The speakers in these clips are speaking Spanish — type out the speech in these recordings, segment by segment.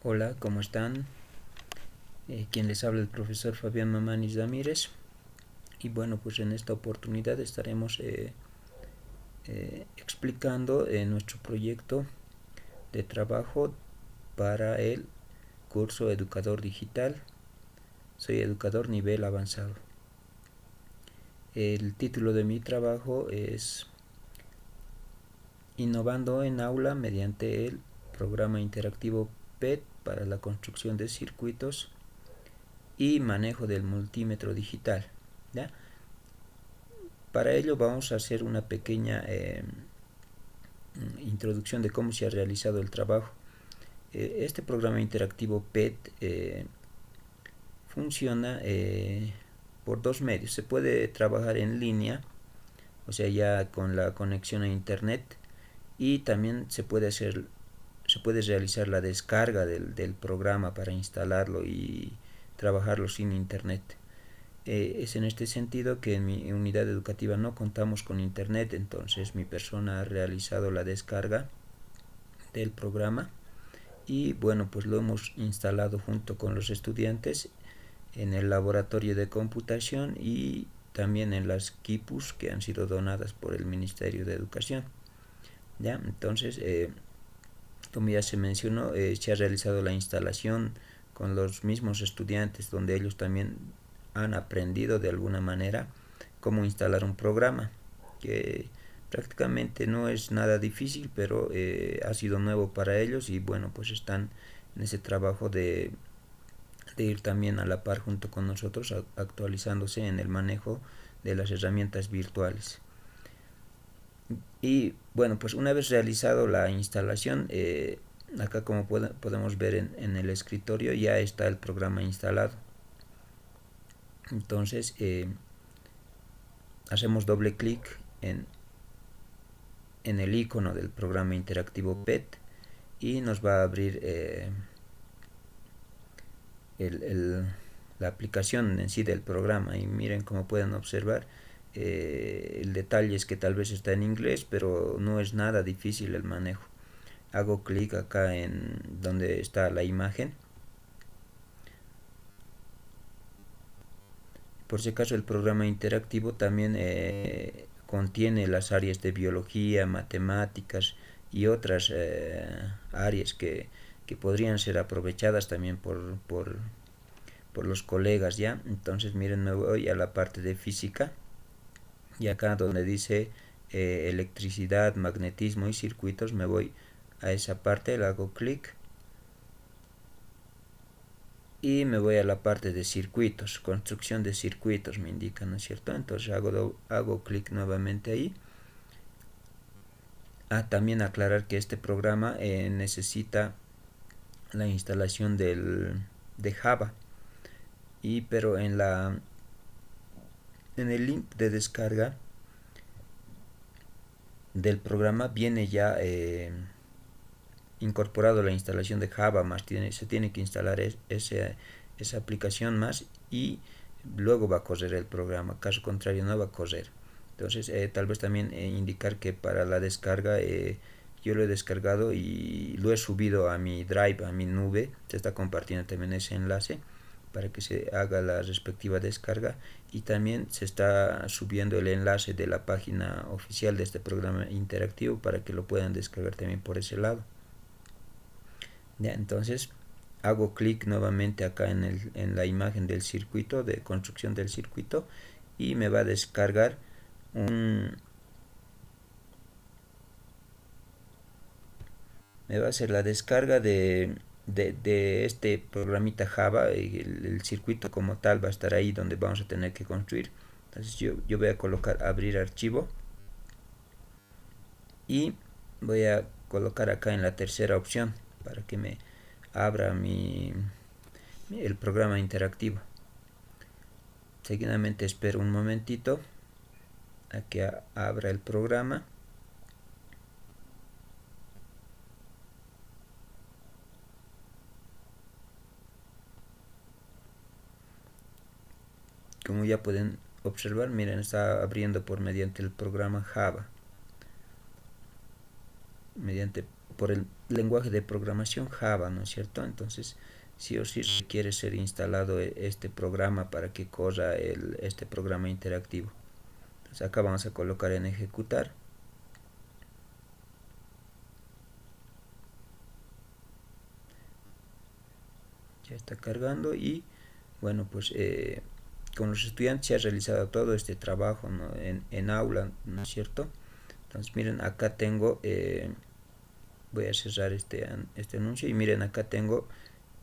Hola, ¿cómo están? Quien les habla el profesor Fabián Mamanis Ramírez. Y bueno, pues en esta oportunidad estaremos explicando nuestro proyecto de trabajo para el curso Educador Digital. Soy educador nivel avanzado. El título de mi trabajo es Innovando en aula mediante el programa interactivo PET para la construcción de circuitos y manejo del multímetro digital. ¿Ya? Para ello vamos a hacer una pequeña introducción de cómo se ha realizado el trabajo. Este programa interactivo PET funciona por dos medios. Se puede trabajar en línea, o sea, ya con la conexión a internet, y también se puede realizar la descarga del programa para instalarlo y trabajarlo sin internet. Es en este sentido que en mi unidad educativa no contamos con internet, entonces mi persona ha realizado la descarga del programa y bueno, pues lo hemos instalado junto con los estudiantes en el laboratorio de computación y también en las quipus que han sido donadas por el Ministerio de Educación. ¿Ya? Entonces, como ya se mencionó, se ha realizado la instalación con los mismos estudiantes, donde ellos también han aprendido de alguna manera cómo instalar un programa, que prácticamente no es nada difícil, pero ha sido nuevo para ellos y bueno, pues están en ese trabajo de ir también a la par junto con nosotros, actualizándose en el manejo de las herramientas virtuales. Y bueno, pues una vez realizado la instalación, acá como podemos ver en el escritorio ya está el programa instalado. Entonces hacemos doble clic en el icono del programa interactivo PET y nos va a abrir la aplicación en sí del programa. Y miren, como pueden observar, el detalle es que tal vez está en inglés, pero no es nada difícil el manejo. Hago clic acá en donde está la imagen. Por si acaso, el programa interactivo también contiene las áreas de biología, matemáticas y otras áreas que podrían ser aprovechadas también por los colegas, ¿ya? Entonces miren, me voy a la parte de física y acá donde dice electricidad, magnetismo y circuitos, me voy a esa parte, le hago clic y me voy a la parte de circuitos, construcción de circuitos me indica, ¿no es cierto? Entonces hago clic nuevamente ahí. También aclarar que este programa necesita la instalación de Java, pero en el link de descarga del programa viene ya incorporado la instalación de Java, más se tiene que instalar esa aplicación más y luego va a correr el programa, caso contrario no va a correr. Entonces tal vez también indicar que para la descarga yo lo he descargado y lo he subido a mi drive, a mi nube. Se está compartiendo también ese enlace para que se haga la respectiva descarga y también se está subiendo el enlace de la página oficial de este programa interactivo para que lo puedan descargar también por ese lado. ¿Ya? Entonces hago clic nuevamente acá en la imagen del circuito, de construcción del circuito, y me va a descargar me va a hacer la descarga de este programita Java. El circuito como tal va a estar ahí donde vamos a tener que construir. Entonces yo voy a colocar abrir archivo y voy a colocar acá en la tercera opción para que me abra el programa interactivo. Seguidamente espero un momentito a que abra el programa. Como ya pueden observar, miren, está abriendo mediante el programa Java, mediante por el lenguaje de programación Java, ¿no es cierto? Entonces sí o sí requiere ser instalado este programa para que corra este programa interactivo. Entonces acá vamos a colocar en ejecutar. Ya está cargando y bueno, pues con los estudiantes se ha realizado todo este trabajo, ¿no? en aula, ¿no es cierto? Entonces miren, acá tengo, voy a cerrar este anuncio y miren, acá tengo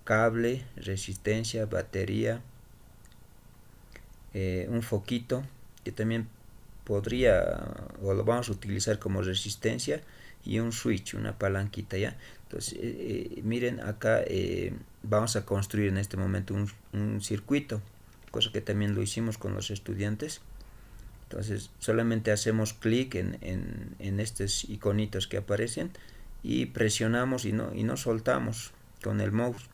cable, resistencia, batería, un foquito que también podría o lo vamos a utilizar como resistencia y un switch, una palanquita, ya. Entonces miren acá, vamos a construir en este momento un circuito, cosa que también lo hicimos con los estudiantes. Entonces solamente hacemos clic en estos iconitos que aparecen y presionamos y no soltamos con el mouse.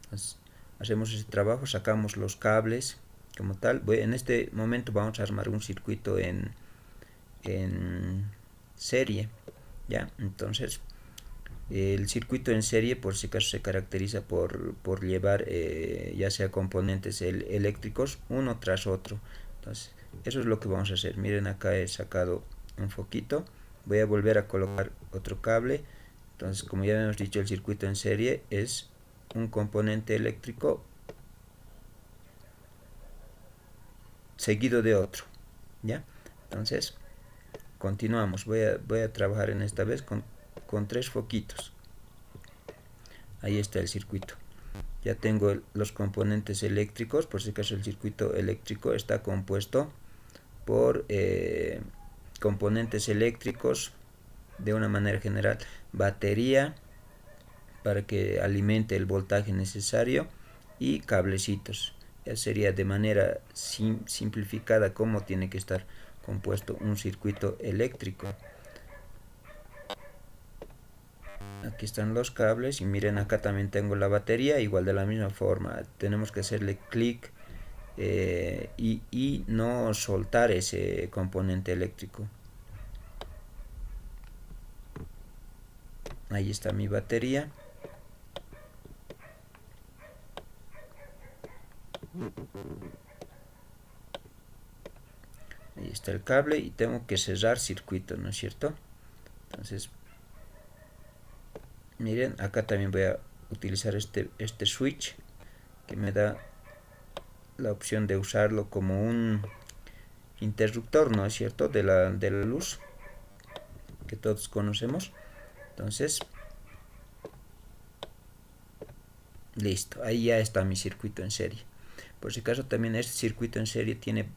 Entonces, hacemos ese trabajo, sacamos los cables como tal. En este momento vamos a armar un circuito en serie, ¿ya? Entonces el circuito en serie por si acaso se caracteriza por llevar ya sea componentes eléctricos uno tras otro. Entonces eso es lo que vamos a hacer. Miren, acá he sacado un foquito, voy a volver a colocar otro cable. Entonces, como ya hemos dicho, el circuito en serie es un componente eléctrico seguido de otro, ¿ya? Entonces continuamos, voy a trabajar en esta vez con tres foquitos. Ahí está el circuito. Ya tengo los componentes eléctricos. Por si acaso, el circuito eléctrico está compuesto por componentes eléctricos de una manera general: batería para que alimente el voltaje necesario y cablecitos. Ya sería de manera simplificada cómo tiene que estar compuesto un circuito eléctrico. Aquí están los cables y miren, acá también tengo la batería, igual de la misma forma tenemos que hacerle clic y no soltar ese componente eléctrico. Ahí está mi batería. Ahí está el cable y tengo que cerrar circuito, ¿no es cierto? Entonces miren, acá también voy a utilizar este switch que me da la opción de usarlo como un interruptor, ¿no es cierto? De la luz que todos conocemos. Entonces listo, ahí ya está mi circuito en serie. Por si acaso, también este circuito en serie tiene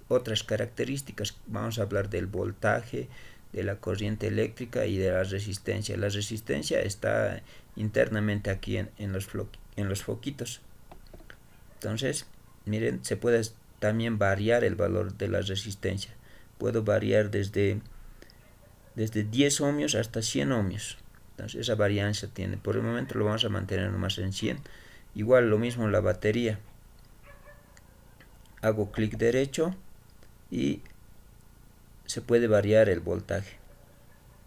otras características. Vamos a hablar del voltaje, de la corriente eléctrica y de la resistencia. La resistencia está internamente aquí en los foquitos. Entonces miren, se puede también variar el valor de la resistencia. Puedo variar desde 10 ohmios hasta 100 ohmios. Entonces esa varianza tiene. Por el momento lo vamos a mantener nomás en 100. Igual lo mismo la batería. Hago clic derecho y se puede variar el voltaje.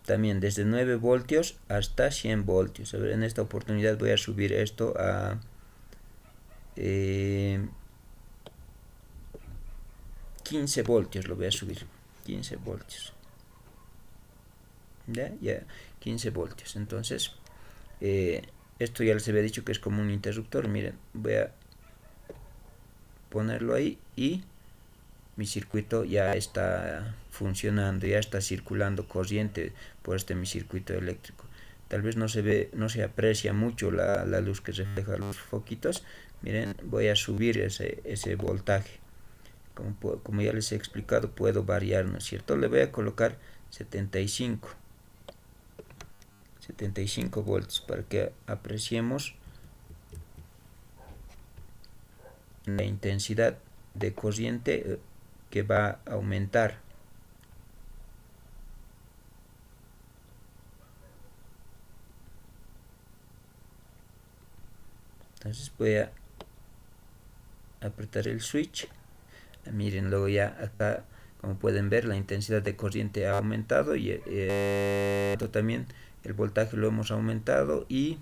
También desde 9 voltios hasta 100 voltios. A ver, en esta oportunidad voy a subir esto a 15 voltios. Lo voy a subir 15 voltios. Ya 15 voltios. Entonces esto ya les había dicho que es como un interruptor. Miren, voy a ponerlo ahí y mi circuito ya está funcionando, ya está circulando corriente por mi circuito eléctrico. Tal vez no se ve, no se aprecia mucho la luz que refleja los foquitos. Miren, voy a subir ese voltaje. Como ya les he explicado, puedo variar, ¿no es cierto? Le voy a colocar 75 volts para que apreciemos la intensidad de corriente que va a aumentar. Entonces voy a apretar el switch. Miren, luego ya acá, Como pueden ver, la intensidad de corriente ha aumentado y también el voltaje lo hemos aumentado, y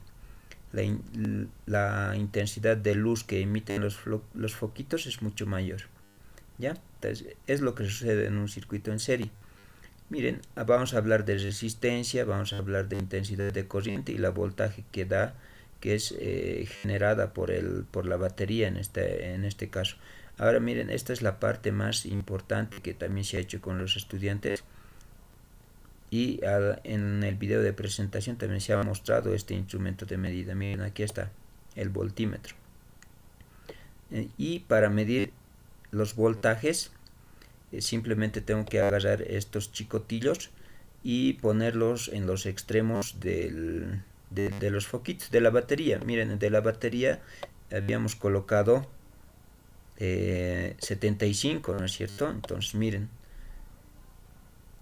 la intensidad de luz que emiten los foquitos es mucho mayor. ¿Ya? Entonces, es lo que sucede en un circuito en serie. Miren, vamos a hablar de resistencia, vamos a hablar de intensidad de corriente y la voltaje que da, que es generada por la batería en este caso. Ahora miren, esta es la parte más importante que también se ha hecho con los estudiantes, y en el video de presentación también se ha mostrado este instrumento de medida. Miren, aquí está el voltímetro. Y para medir los voltajes, simplemente tengo que agarrar estos chicotillos y ponerlos en los extremos de los foquitos de la batería. Miren, de la batería habíamos colocado 75, ¿no es cierto? Entonces miren,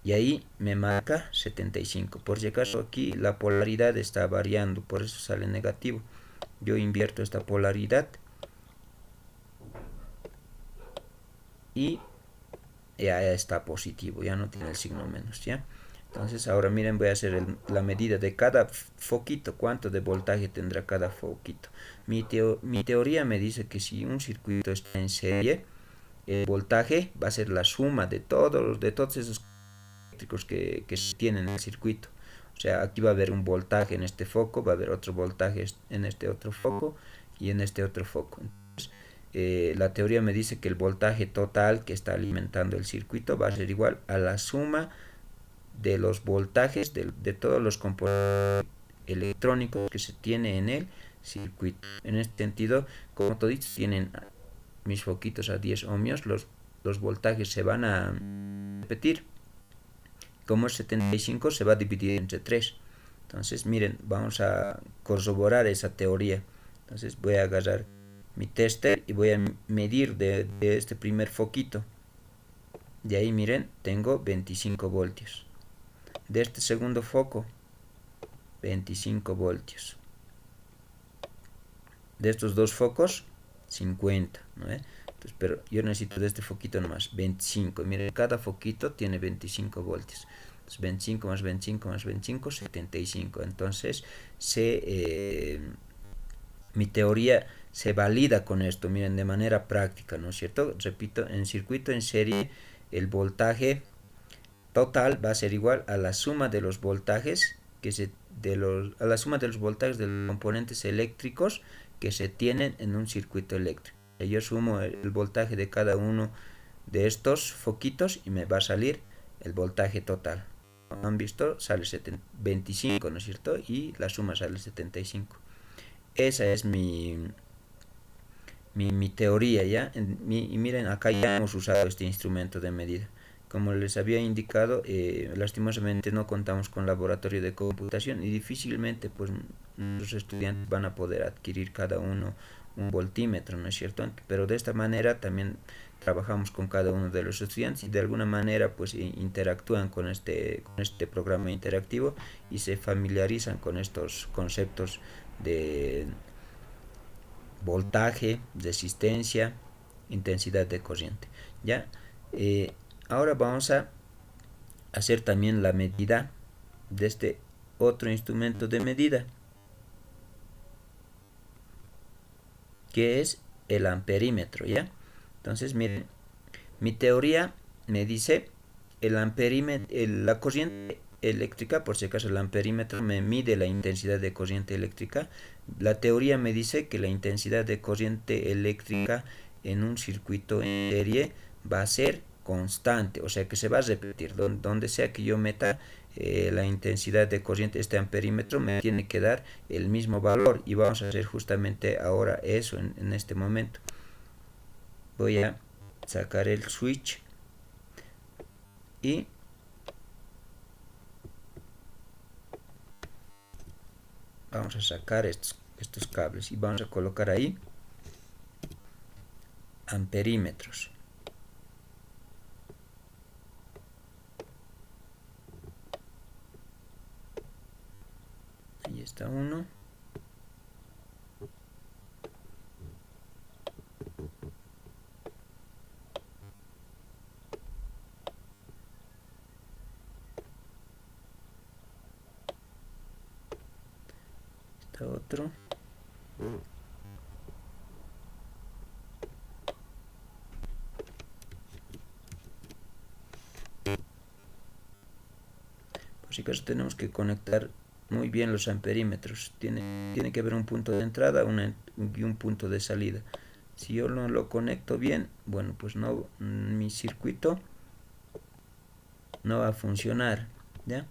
y ahí me marca 75. Por si acaso aquí la polaridad está variando, por eso sale negativo. Yo invierto esta polaridad y ya está positivo, ya no tiene el signo menos, ¿ya? Entonces ahora miren, voy a hacer la medida de cada foquito, cuánto de voltaje tendrá cada foquito. Mi teoría me dice que si un circuito está en serie, el voltaje va a ser la suma de todos esos eléctricos que se tienen en el circuito. O sea, aquí va a haber un voltaje en este foco, va a haber otro voltaje en este otro foco y en este otro foco. Entonces, la teoría me dice que el voltaje total que está alimentando el circuito va a ser igual a la suma de los voltajes de todos los componentes electrónicos que se tiene en el circuito. En este sentido, como todos tienen mis foquitos a 10 ohmios, los voltajes se van a repetir. Como es 75, se va a dividir entre 3. Entonces, miren, vamos a corroborar esa teoría. Entonces voy a agarrar mi tester y voy a medir de este primer foquito. De ahí, miren, tengo 25 voltios. De este segundo foco, 25 voltios. De estos dos focos, 50, ¿no? Entonces, pero yo necesito de este foquito nomás, 25. Miren, cada foquito tiene 25 voltios. Entonces, 25 más 25 más 25, 75. Entonces, mi teoría se valida con esto, miren, de manera práctica, ¿no es cierto? Repito, en circuito en serie, el voltaje total va a ser igual a la suma de los voltajes a la suma de los voltajes de los componentes eléctricos que se tienen en un circuito eléctrico. Yo sumo el voltaje de cada uno de estos foquitos y me va a salir el voltaje total. Como han visto, sale 25, ¿no es cierto? Y la suma sale 75. Esa es mi teoría, ¿ya? Y miren, acá ya hemos usado este instrumento de medida. Como les había indicado, lastimosamente no contamos con laboratorio de computación y difícilmente pues los estudiantes van a poder adquirir cada uno un voltímetro, ¿no es cierto? Pero de esta manera también trabajamos con cada uno de los estudiantes y de alguna manera pues interactúan con este programa interactivo y se familiarizan con estos conceptos de voltaje, resistencia, intensidad de corriente. ¿Ya? Ahora vamos a hacer también la medida de este otro instrumento de medida, que es el amperímetro, ¿ya? Entonces, miren, mi teoría me dice el amperímetro, la corriente eléctrica, por si acaso el amperímetro me mide la intensidad de corriente eléctrica. La teoría me dice que la intensidad de corriente eléctrica en un circuito en serie va a ser constante, o sea que se va a repetir. Donde sea que yo meta la intensidad de corriente, este amperímetro me tiene que dar el mismo valor, y vamos a hacer justamente ahora eso en este momento. Voy a sacar el switch y vamos a sacar estos cables y vamos a colocar ahí amperímetros. Ahí está uno. multímetro. Por si acaso tenemos que conectar muy bien los amperímetros. Tiene que haber un punto de entrada y un punto de salida. Si yo no lo conecto bien, bueno, pues no, mi circuito no va a funcionar, ¿ya?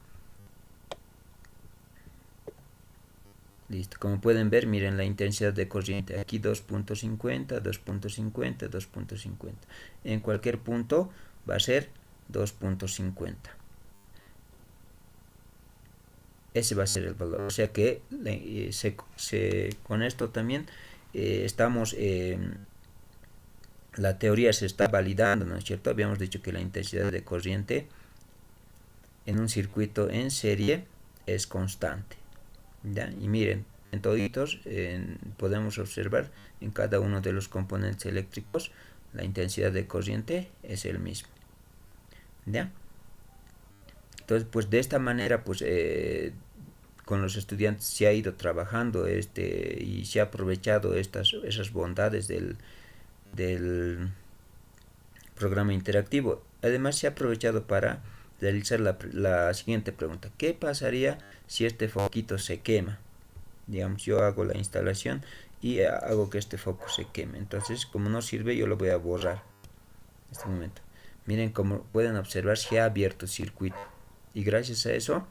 Listo, como pueden ver, miren la intensidad de corriente. Aquí 2.50, 2.50, 2.50. En cualquier punto va a ser 2.50. Ese va a ser el valor. O sea que con esto también estamos... la teoría se está validando, ¿no es cierto? Habíamos dicho que la intensidad de corriente en un circuito en serie es constante, ¿ya? Y miren, en toditos podemos observar en cada uno de los componentes eléctricos la intensidad de corriente es el mismo, ¿ya? Entonces, pues de esta manera, pues con los estudiantes se ha ido trabajando y se ha aprovechado esas bondades del programa interactivo. Además, se ha aprovechado para realizar la siguiente pregunta: ¿qué pasaría si este foquito se quema? Digamos, yo hago la instalación y hago que este foco se queme. Entonces, como no sirve, yo lo voy a borrar en este momento. Miren, como pueden observar, se ha abierto el circuito y gracias a eso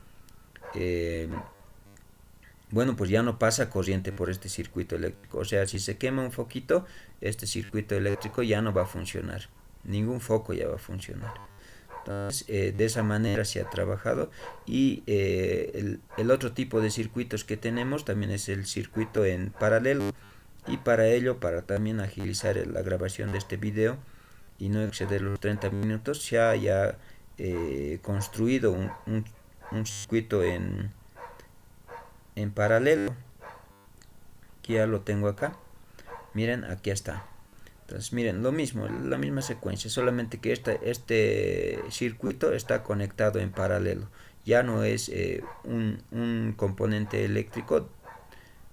bueno, pues ya no pasa corriente por este circuito eléctrico. O sea, si se quema un foquito, este circuito eléctrico ya no va a funcionar. Ningún foco ya va a funcionar. Entonces, de esa manera se ha trabajado. Y el otro tipo de circuitos que tenemos también es el circuito en paralelo. Y para ello, para también agilizar la grabación de este video y no exceder los 30 minutos, se ha ya construido un circuito en paralelo, que ya lo tengo acá. Miren, aquí está. Entonces miren, lo mismo, la misma secuencia, solamente que este circuito está conectado en paralelo. Ya no es un componente eléctrico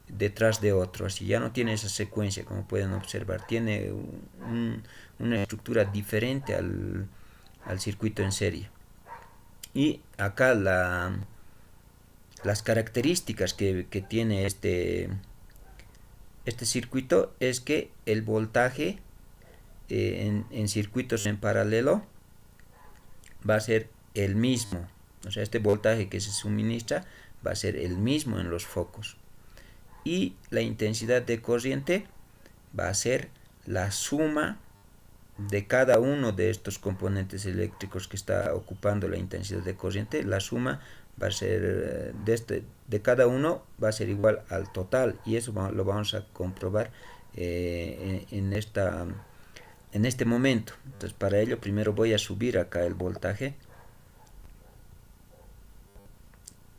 detrás de otro, así ya no tiene esa secuencia, como pueden observar. Tiene una estructura diferente al circuito en serie. Y acá las características que tiene este circuito es que el voltaje en circuitos en paralelo va a ser el mismo. O sea, este voltaje que se suministra va a ser el mismo en los focos. Y la intensidad de corriente va a ser la suma de cada uno de estos componentes eléctricos que está ocupando la intensidad de corriente. La suma va a ser de cada uno va a ser igual al total, y eso lo vamos a comprobar en este momento. Entonces, para ello primero voy a subir acá el voltaje,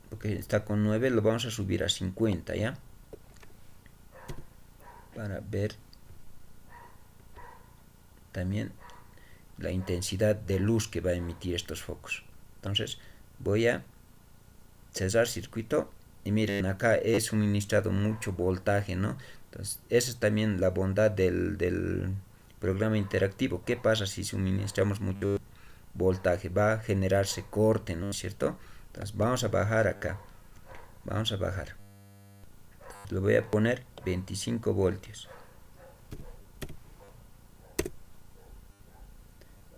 porque está con 9, lo vamos a subir a 50, ¿ya? Para ver también la intensidad de luz que va a emitir estos focos. Entonces voy a cerrar circuito y miren, acá he suministrado mucho voltaje, ¿no? Entonces esa es también la bondad del programa interactivo. ¿Qué pasa si suministramos mucho voltaje? Va a generarse corte, ¿no es cierto? Entonces vamos a bajar acá, vamos a bajar, le voy a poner 25 voltios.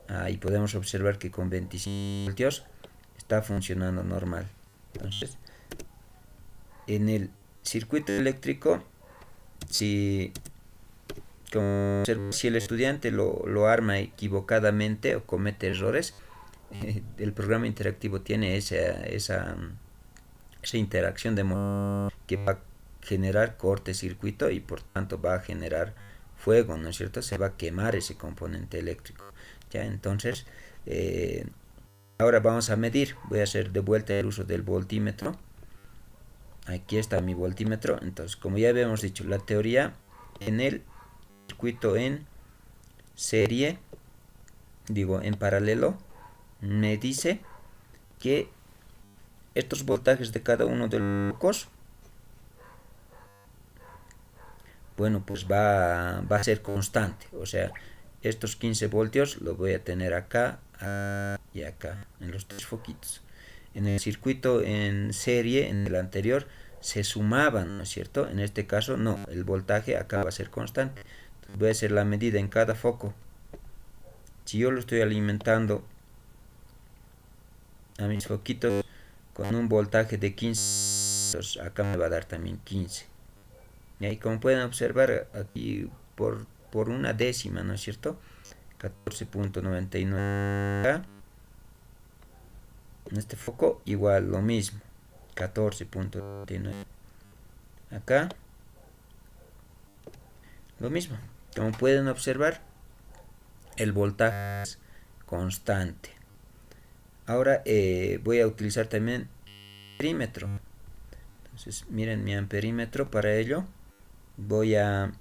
Ahí podemos observar que con 25 voltios está funcionando normal. Entonces, en el circuito eléctrico, si el estudiante lo arma equivocadamente o comete errores, el programa interactivo tiene esa interacción de modo que va a generar cortocircuito y por tanto va a generar fuego, ¿no es cierto? Se va a quemar ese componente eléctrico. Ya, entonces, ahora vamos a medir. Voy a hacer de vuelta el uso del voltímetro. Aquí está mi voltímetro. Entonces, como ya habíamos dicho, la teoría en el circuito en serie, en paralelo, me dice que estos voltajes de cada uno de los focos bueno, pues va a ser constante. O sea, estos 15 voltios los voy a tener acá y acá, en los tres foquitos. En el circuito en serie, en el anterior, se sumaban, ¿no es cierto? En este caso, no, el voltaje acá va a ser constante. Entonces, voy a hacer la medida en cada foco. Si yo lo estoy alimentando a mis foquitos con un voltaje de 15, entonces acá me va a dar también 15. Y ahí, como pueden observar, aquí por una décima, ¿no es cierto? 14.99. En este foco igual lo mismo, 14.99. Acá lo mismo. Como pueden observar, el voltaje es constante. Ahora voy a utilizar también amperímetro. Entonces miren mi amperímetro. Para ello voy a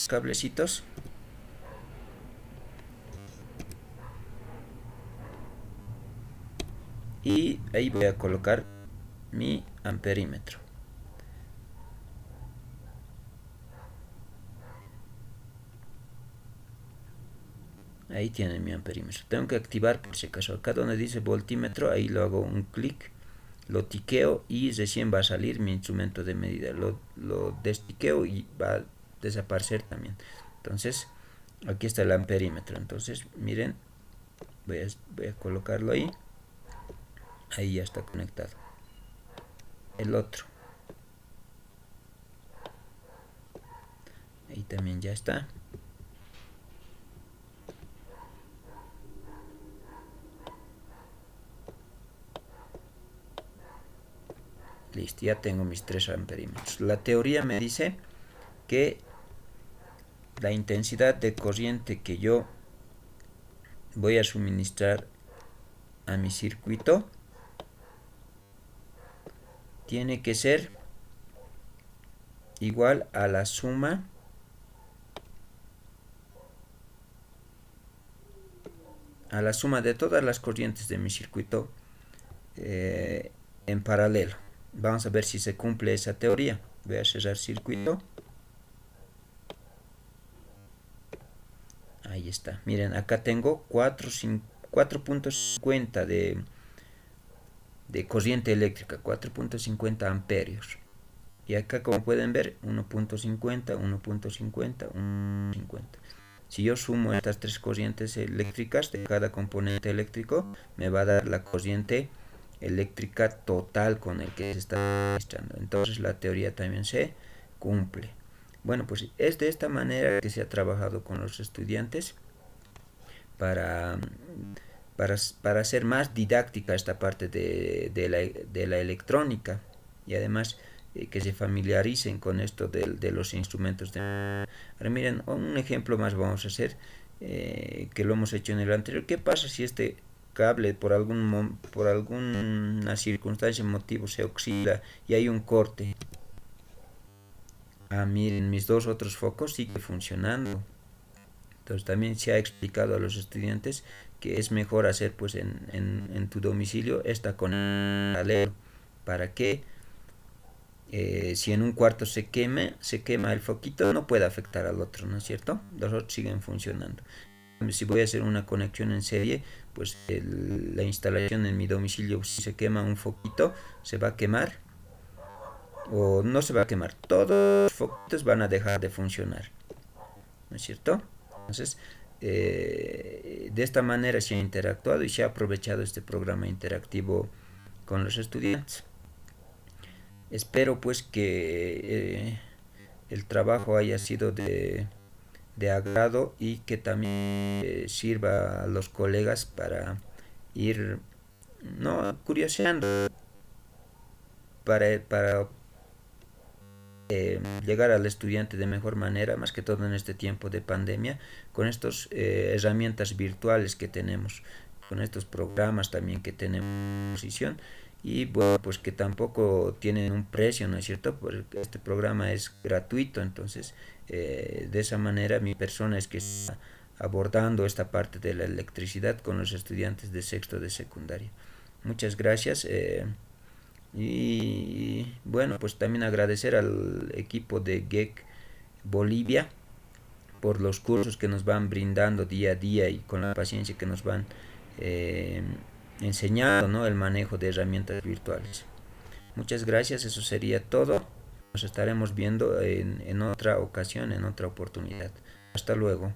cablecitos y ahí voy a colocar mi amperímetro. Ahí tienen mi amperímetro. Tengo que activar por si acaso. Acá donde dice voltímetro, ahí lo hago un clic, lo tiqueo y recién va a salir mi instrumento de medida. Lo destiqueo y va a desaparecer también. Entonces, aquí está el amperímetro. Entonces, miren, voy a colocarlo ahí. Ahí ya está conectado. El otro. Ahí también ya está. Listo, ya tengo mis 3 amperímetros. La teoría me dice que la intensidad de corriente que yo voy a suministrar a mi circuito tiene que ser igual a la suma de todas las corrientes de mi circuito en paralelo. Vamos a ver si se cumple esa teoría. Voy a cerrar circuito. Ahí está. Miren, acá tengo 4.50 de corriente eléctrica, 4.50 amperios. Y acá, como pueden ver, 1.50, 1.50, 1.50. Si yo sumo estas tres corrientes eléctricas de cada componente eléctrico, me va a dar la corriente eléctrica total con el que se está registrando. Entonces la teoría también se cumple. Bueno, pues es de esta manera que se ha trabajado con los estudiantes para hacer más didáctica esta parte de la electrónica y además que se familiaricen con esto de los instrumentos. Ahora miren, un ejemplo más vamos a hacer, que lo hemos hecho en el anterior. ¿Qué pasa si este cable por alguna circunstancia, motivo, se oxida y hay un corte? Miren, mis dos otros focos siguen funcionando. Entonces también se ha explicado a los estudiantes que es mejor hacer pues en tu domicilio esta conexión paralelo para que si en un cuarto se quema el foquito, no puede afectar al otro, ¿no es cierto? Los otros siguen funcionando. Si voy a hacer una conexión en serie, pues la instalación en mi domicilio, si se quema un foquito, se va a quemar o no se va a quemar. Todos los foquitos van a dejar de funcionar, ¿no es cierto? Entonces, de esta manera se ha interactuado y se ha aprovechado este programa interactivo con los estudiantes. Espero pues que el trabajo haya sido de agrado y que también sirva a los colegas para ir no curioseando para llegar al estudiante de mejor manera, más que todo en este tiempo de pandemia, con estas herramientas virtuales que tenemos, con estos programas también que tenemos a disposición, y bueno, pues que tampoco tienen un precio, ¿no es cierto? Porque este programa es gratuito, entonces de esa manera mi persona es que está abordando esta parte de la electricidad con los estudiantes de sexto de secundaria. Muchas gracias. Y bueno, pues también agradecer al equipo de GEC Bolivia por los cursos que nos van brindando día a día y con la paciencia que nos van eh, enseñando, ¿no? El manejo de herramientas virtuales. Muchas gracias, eso sería todo. Nos estaremos viendo en otra ocasión, en otra oportunidad. Hasta luego.